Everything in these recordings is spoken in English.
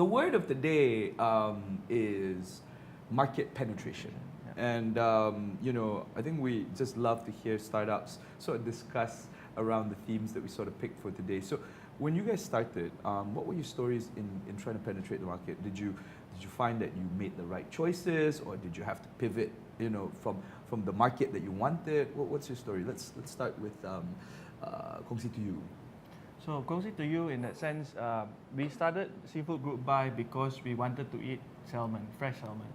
the word of the day is market penetration. And, I think we just love to hear startups sort of discuss around the themes that we sort of picked for today. So when you guys started, what were your stories in trying to penetrate the market? Did you find that you made the right choices, or did you have to pivot, from the market that you wanted? What's your story? Let's start with Kongsi to you. So Kongsi to you, in that sense, we started Seafood Group By because we wanted to eat salmon, fresh salmon.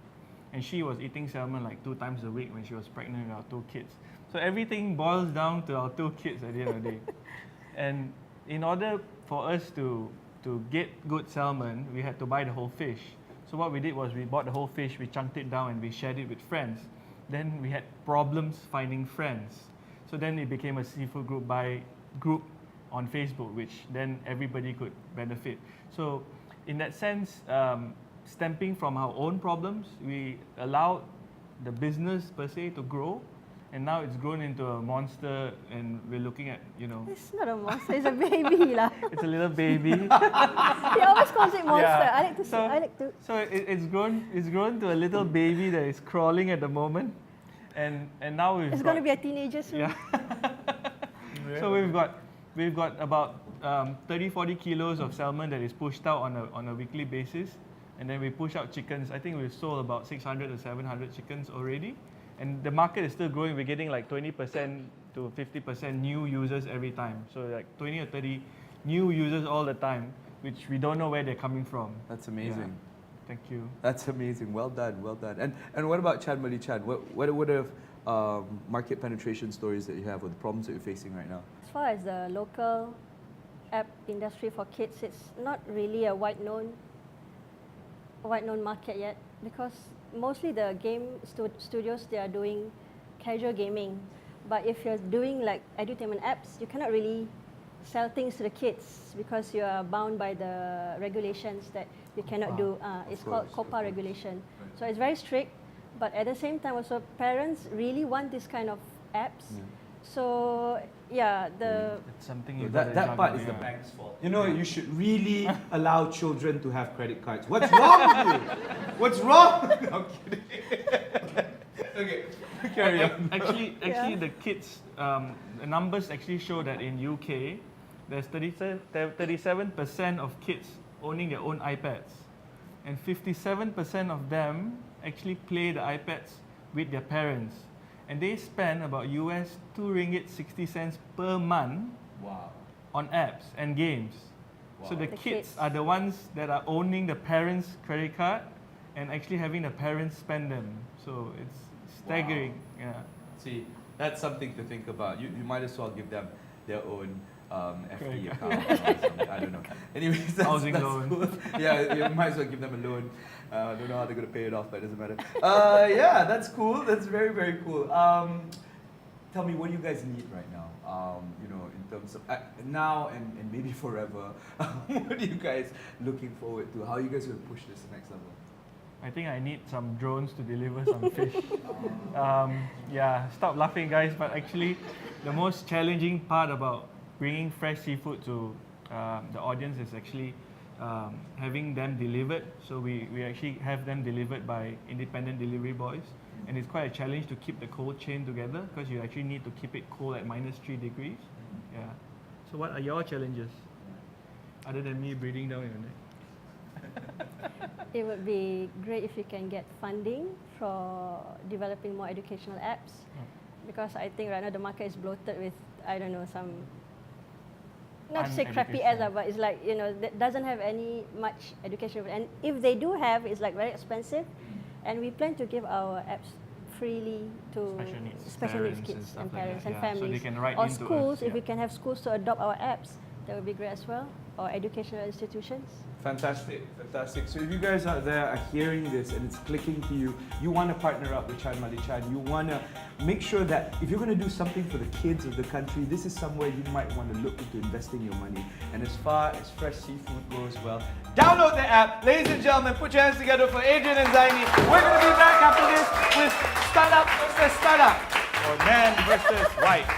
And she was eating salmon like 2 times a week when she was pregnant with our 2 kids. So everything boils down to our 2 kids at the end of the day. And in order for us to get good salmon, we had to buy the whole fish. So what we did was we bought the whole fish, we chunked it down, and we shared it with friends. Then we had problems finding friends. So then it became a Seafood Group By group on Facebook, which then everybody could benefit. So in that sense, stemming from our own problems, we allowed the business per se to grow, and now it's grown into a monster, and we're looking at, It's not a monster, it's a baby lah. it's a little baby. He always calls it monster. Yeah. I like to. So it's grown to a little baby that is crawling at the moment, and now It's going to be a teenager soon. yeah. So we've got about 30-40 kilos of salmon that is pushed out on a weekly basis, and then we push out chickens. I think we've sold about 600 to 700 chickens already, and the market is still growing. We're getting like 20% to 50% new users every time. So like 20 or 30 new users all the time, which we don't know where they're coming from. That's amazing. Yeah. Thank you. That's amazing. Well done, well done. And what about Chan Mali Chan? What are market penetration stories that you have, or the problems that you're facing right now? As far as the local app industry for kids, it's not really a wide known market yet, because mostly the game studios, they are doing casual gaming. But if you're doing like edutainment apps, you cannot really sell things to the kids because you are bound by the regulations that you cannot do. It's called COPPA regulation. Right. So it's very strict, but at the same time also parents really want this kind of apps. Yeah. So yeah, it's something you that part is the bank's fault. You should really allow children to have credit cards. What's wrong with you? What's wrong? I'm kidding. Okay, carry on. Actually, the kids, the numbers actually show that in UK, there's 37% of kids owning their own iPads, and 57% of them actually play the iPads with their parents, and they spend about US $2.60 per month on apps and games. Wow. So the kids are the ones that are owning the parents' credit card and actually having the parents spend them. So it's staggering. Wow. Yeah. See, that's something to think about. You might as well give them their own FD account or something. I don't know. Anyways, that's loan. Cool. Yeah, you might as well give them a loan. I don't know how they're going to pay it off, but it doesn't matter. Yeah, that's cool. That's very, very cool. Tell me, what do you guys need right now? In terms of now and maybe forever. What are you guys looking forward to? How are you guys going to push this to the next level? I think I need some drones to deliver some fish. Yeah, stop laughing, guys. But actually, the most challenging part about bringing fresh seafood to the audience is actually having them delivered. So we actually have them delivered by independent delivery boys, and it's quite a challenge to keep the cold chain together because you actually need to keep it cold at -3 degrees. Yeah. So what are your challenges other than me breathing down your neck? It would be great if you can get funding for developing more educational apps, because I think right now the market is bloated with, I don't know, some, not to say crappy ads, but it's like, that doesn't have any much education. And if they do have, it's like very expensive. And we plan to give our apps freely to special needs kids and parents and families. So they can write or into schools, us, if we can have schools to adopt our apps, that would be great as well, or educational institutions. Fantastic, fantastic. So if you guys out there are hearing this and it's clicking to you, you want to partner up with Chan Mali Chan, you want to make sure that if you're going to do something for the kids of the country, this is somewhere you might want to look into investing your money. And as far as fresh seafood goes, well, download the app. Ladies and gentlemen, put your hands together for Adrian and Zaini. We're going to be back after this with Startup versus Startup, or Man versus White.